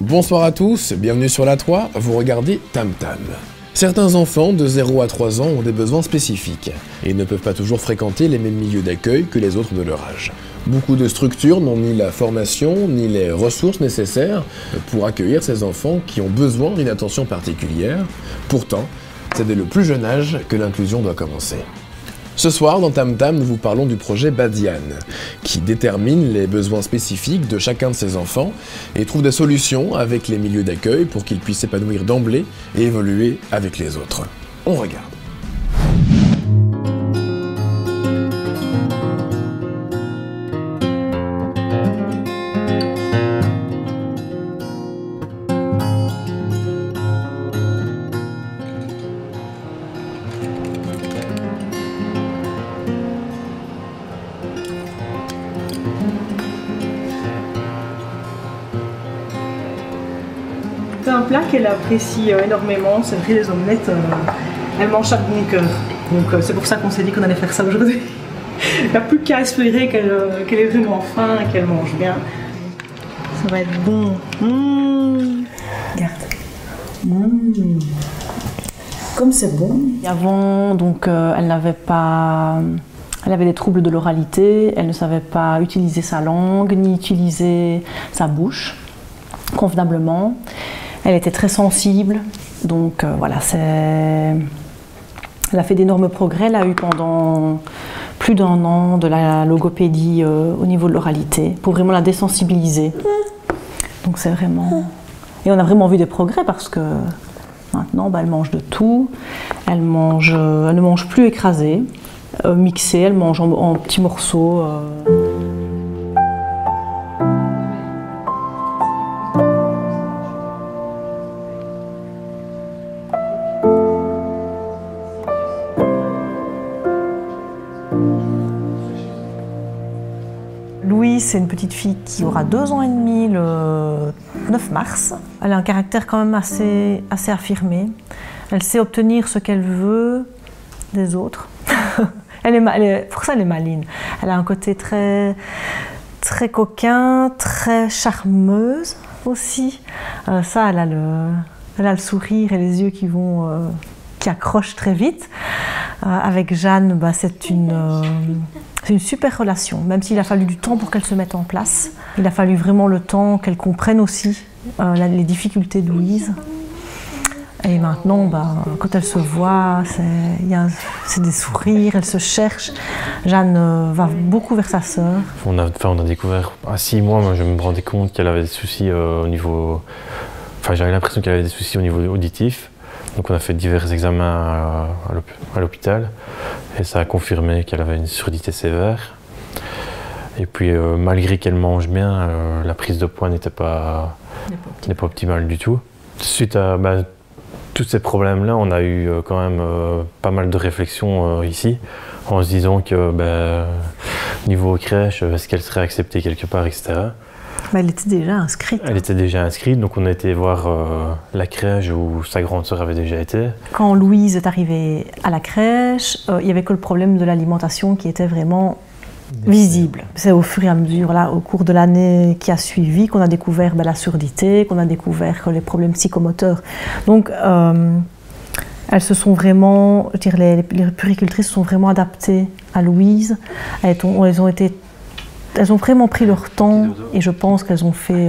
Bonsoir à tous, bienvenue sur la 3, vous regardez Tam Tam. Certains enfants de 0 à 3 ans ont des besoins spécifiques et ne peuvent pas toujours fréquenter les mêmes milieux d'accueil que les autres de leur âge. Beaucoup de structures n'ont ni la formation ni les ressources nécessaires pour accueillir ces enfants qui ont besoin d'une attention particulière. Pourtant, c'est dès le plus jeune âge que l'inclusion doit commencer. Ce soir, dans Tam Tam, nous vous parlons du projet Badiane, qui détermine les besoins spécifiques de chacun de ces enfants et trouve des solutions avec les milieux d'accueil pour qu'ils puissent s'épanouir d'emblée et évoluer avec les autres. On regarde. C'est un plat qu'elle apprécie énormément, c'est vrai, les omelettes, elle mange ça de bon cœur. Donc c'est pour ça qu'on s'est dit qu'on allait faire ça aujourd'hui. Il n'y a plus qu'à espérer qu'elle ait vraiment faim et qu'elle mange bien. Ça va être bon. Regarde. Comme c'est bon. Avant, donc, elle n'avait pas... Elle avait des troubles de l'oralité, elle ne savait pas utiliser sa langue, ni utiliser sa bouche convenablement. Elle était très sensible, donc voilà, elle a fait d'énormes progrès. Elle a eu pendant plus d'1 an de la logopédie au niveau de l'oralité pour vraiment la désensibiliser. Donc c'est vraiment... Et on a vraiment vu des progrès parce que maintenant, elle mange de tout. Elle ne mange plus écrasée, mixée, elle mange en petits morceaux. Louise, c'est une petite fille qui aura 2 ans et demi le 9 mars. Elle a un caractère quand même assez affirmé. Elle sait obtenir ce qu'elle veut des autres. Pour ça, elle est maline. Elle a un côté très coquin, très charmeuse aussi. Ça, elle a le sourire et les yeux qui accrochent très vite. Avec Jeanne, c'est une super relation, même s'il a fallu du temps pour qu'elle se mette en place. Il a fallu vraiment le temps qu'elle comprenne aussi les difficultés de Louise. Et maintenant, quand elle se voit, c'est des sourires, elle se cherche. Jeanne va beaucoup vers sa sœur. On a découvert, à 6 mois, moi, je me rendais compte qu'elle avait des soucis au niveau... Enfin, j'avais l'impression qu'elle avait des soucis au niveau auditif. Donc on a fait divers examens à l'hôpital et ça a confirmé qu'elle avait une surdité sévère. Et puis malgré qu'elle mange bien, la prise de poids n'est pas optimale du tout. Suite à tous ces problèmes-là, on a eu quand même pas mal de réflexions ici, en se disant que niveau crèche, est-ce qu'elle serait acceptée quelque part, etc. Elle était déjà inscrite. Elle était déjà inscrite, donc on a été voir la crèche où sa grande sœur avait déjà été. Quand Louise est arrivée à la crèche, il n'y avait que le problème de l'alimentation qui était vraiment visible. C'est au fur et à mesure, là, au cours de l'année qui a suivi, qu'on a découvert la surdité, qu'on a découvert les problèmes psychomoteurs. Donc, elles se sont vraiment, je veux dire, les puéricultrices se sont vraiment adaptées à Louise. Elles ont vraiment pris leur temps et je pense qu'elles ont fait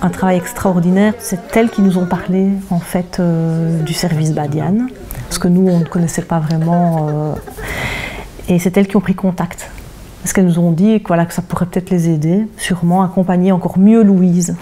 un travail extraordinaire. C'est elles qui nous ont parlé en fait du service Badiane, parce que nous on ne connaissait pas vraiment et c'est elles qui ont pris contact. Parce qu'elles nous ont dit que ça pourrait peut-être les aider, sûrement accompagner encore mieux Louise.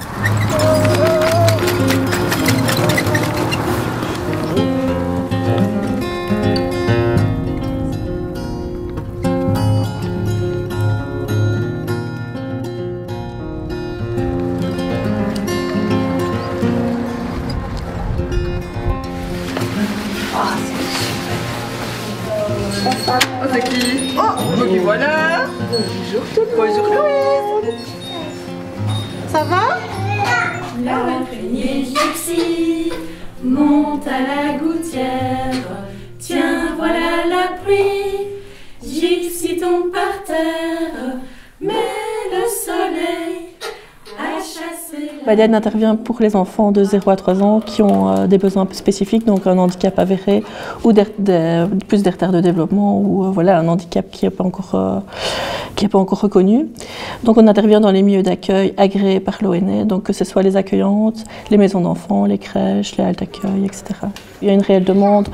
Oh, c'est qui? Oh, et voilà. Bonjour tout le monde. Bonjour Louise. Ça va? L'araignée gypsy monte à la gouttière. Tiens, voilà la pluie. Gypsy tombe par terre, mais le soleil a chassé la Badiane intervient pour les enfants de 0 à 3 ans qui ont des besoins spécifiques, donc un handicap avéré ou plus des retards de développement ou voilà, un handicap qui n'est pas encore reconnu. Donc on intervient dans les milieux d'accueil agréés par l'ONE, donc que ce soit les accueillantes, les maisons d'enfants, les crèches, les haltes d'accueil, etc. Il y a une réelle demande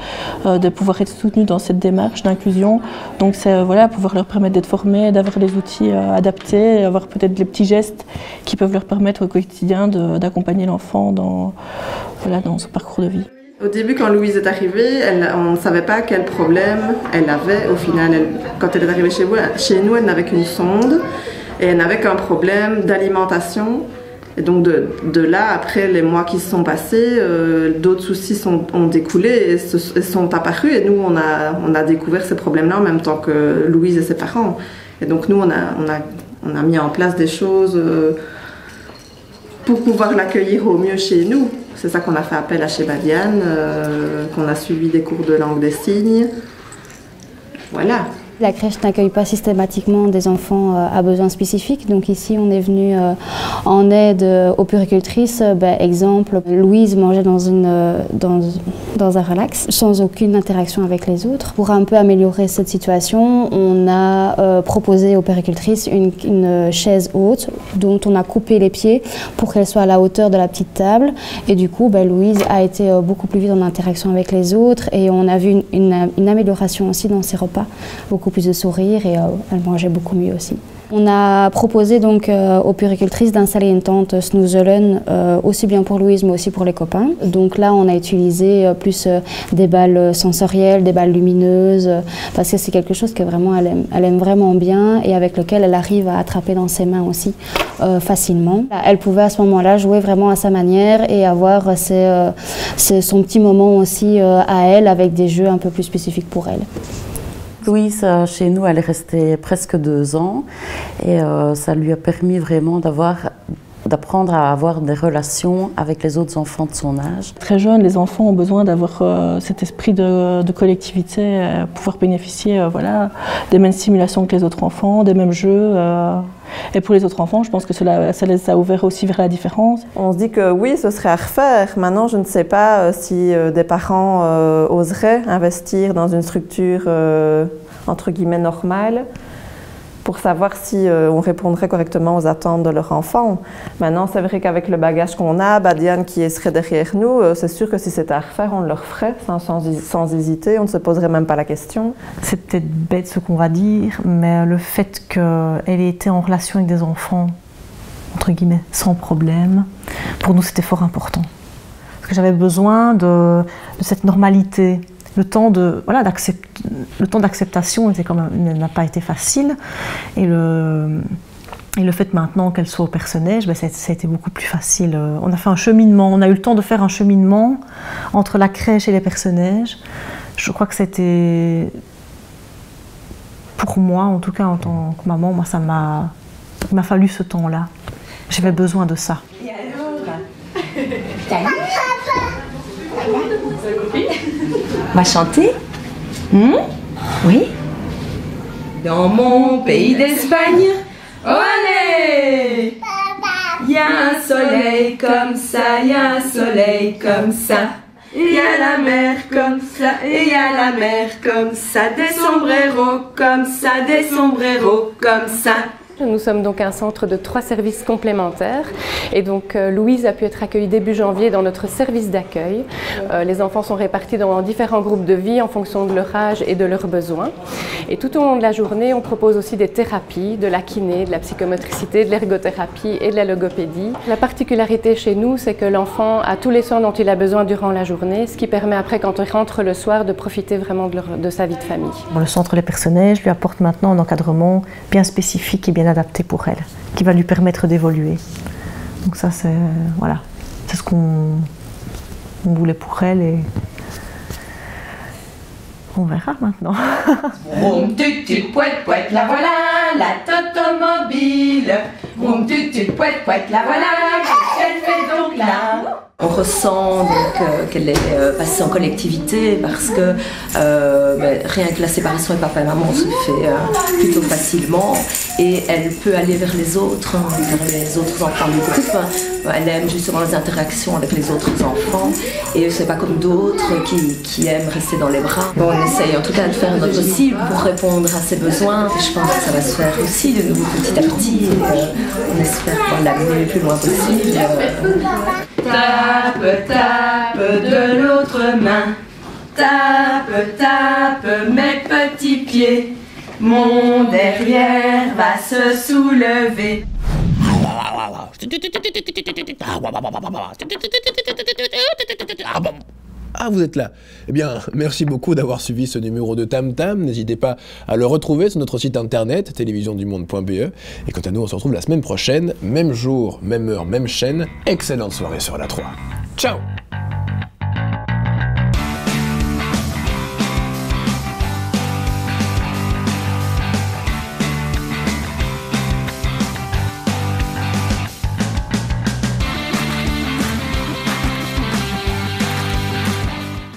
de pouvoir être soutenu dans cette démarche d'inclusion, donc c'est pouvoir leur permettre d'être formés, d'avoir les outils adaptés, avoir peut-être les petits gestes qui peuvent leur permettre au quotidien d'accompagner l'enfant dans son parcours de vie. Au début, quand Louise est arrivée, on ne savait pas quel problème elle avait. Au final, quand elle est arrivée chez nous, elle n'avait qu'une sonde et elle n'avait qu'un problème d'alimentation. Et donc de là, après les mois qui se sont passés, d'autres soucis ont découlé et sont apparus. Et nous, on a découvert ces problèmes-là en même temps que Louise et ses parents. Et donc nous, on a mis en place des choses pour pouvoir l'accueillir au mieux chez nous. C'est ça qu'on a fait appel à chez Badiane, qu'on a suivi des cours de langue des signes. Voilà. La crèche n'accueille pas systématiquement des enfants à besoins spécifiques. Donc ici, on est venu en aide aux puéricultrices. Exemple, Louise mangeait dans un relax, sans aucune interaction avec les autres. Pour un peu améliorer cette situation, on a proposé aux puéricultrices une chaise haute dont on a coupé les pieds pour qu'elle soit à la hauteur de la petite table. Et du coup, Louise a été beaucoup plus vite en interaction avec les autres et on a vu une amélioration aussi dans ses repas. Beaucoup plus de sourire et elle mangeait beaucoup mieux aussi. On a proposé donc aux puéricultrices d'installer une tente Snoezelen aussi bien pour Louise mais aussi pour les copains. Donc là on a utilisé plus des balles sensorielles, des balles lumineuses parce que c'est quelque chose que vraiment elle aime vraiment bien et avec lequel elle arrive à attraper dans ses mains aussi facilement. Elle pouvait à ce moment-là jouer vraiment à sa manière et avoir son petit moment aussi à elle avec des jeux un peu plus spécifiques pour elle. Louise, chez nous, elle est restée presque 2 ans et ça lui a permis vraiment d'apprendre à avoir des relations avec les autres enfants de son âge. Très jeunes, les enfants ont besoin d'avoir cet esprit de collectivité, pouvoir bénéficier des mêmes stimulations que les autres enfants, des mêmes jeux. Et pour les autres enfants, je pense que ça les a ouverts aussi vers la différence. On se dit que oui, ce serait à refaire. Maintenant, je ne sais pas si des parents oseraient investir dans une structure entre guillemets normale pour savoir si on répondrait correctement aux attentes de leur enfant. Maintenant, c'est vrai qu'avec le bagage qu'on a, Badiane qui serait derrière nous, c'est sûr que si c'était à refaire, on le referait sans hésiter, on ne se poserait même pas la question. C'est peut-être bête ce qu'on va dire, mais le fait qu'elle ait été en relation avec des enfants, entre guillemets, sans problème, pour nous c'était fort important. Parce que j'avais besoin de cette normalité. Le temps d'acceptation n'a pas été facile et le fait maintenant qu'elle soit au Perce-Neige, ça a été beaucoup plus facile. On a fait un cheminement, on a eu le temps de faire un cheminement entre la crèche et les Perce-Neige. Je crois que c'était, pour moi en tout cas en tant que maman, il m'a fallu ce temps-là. J'avais besoin de ça. Et alors On va chanter? Oui? Dans mon pays d'Espagne, oh allez! Il y a un soleil comme ça, il y a un soleil comme ça. Il y a la mer comme ça, et il y a la mer comme ça. Des sombreros comme ça, des sombreros comme ça. Nous sommes donc un centre de 3 services complémentaires et donc Louise a pu être accueillie début janvier dans notre service d'accueil. Les enfants sont répartis dans différents groupes de vie en fonction de leur âge et de leurs besoins. Et tout au long de la journée, on propose aussi des thérapies, de la kiné, de la psychomotricité, de l'ergothérapie et de la logopédie. La particularité chez nous, c'est que l'enfant a tous les soins dont il a besoin durant la journée, ce qui permet après, quand il rentre le soir, de profiter vraiment de sa vie de famille. Le centre Les Perce-Neige lui apporte maintenant un encadrement bien spécifique et bien adapté pour elle, qui va lui permettre d'évoluer. Donc ça, c'est ce qu'on voulait pour elle et on verra maintenant. Vroom tut tut pouet pouet, la voilà, la automobile. Vroom tut tut pouet pouet, la voilà, qu'est-ce qu'elle fait donc là? On ressent qu'elle est passée en collectivité parce que rien que la séparation de papa et maman se fait plutôt facilement et elle peut aller vers les autres enfants du groupe. Elle aime justement les interactions avec les autres enfants et c'est pas comme d'autres qui aiment rester dans les bras. Bon, on essaye en tout cas de faire notre possible pour répondre à ses besoins. Je pense que ça va se faire aussi de nouveau petit à petit. On espère pouvoir l'amener le plus loin possible. Tape, tape de l'autre main. Tape, tape mes petits pieds. Mon derrière va se soulever. Ah, vous êtes là. Eh bien, merci beaucoup d'avoir suivi ce numéro de Tam Tam. N'hésitez pas à le retrouver sur notre site internet, télévisiondumonde.be. Et quant à nous, on se retrouve la semaine prochaine, même jour, même heure, même chaîne. Excellente soirée sur la 3. Ciao!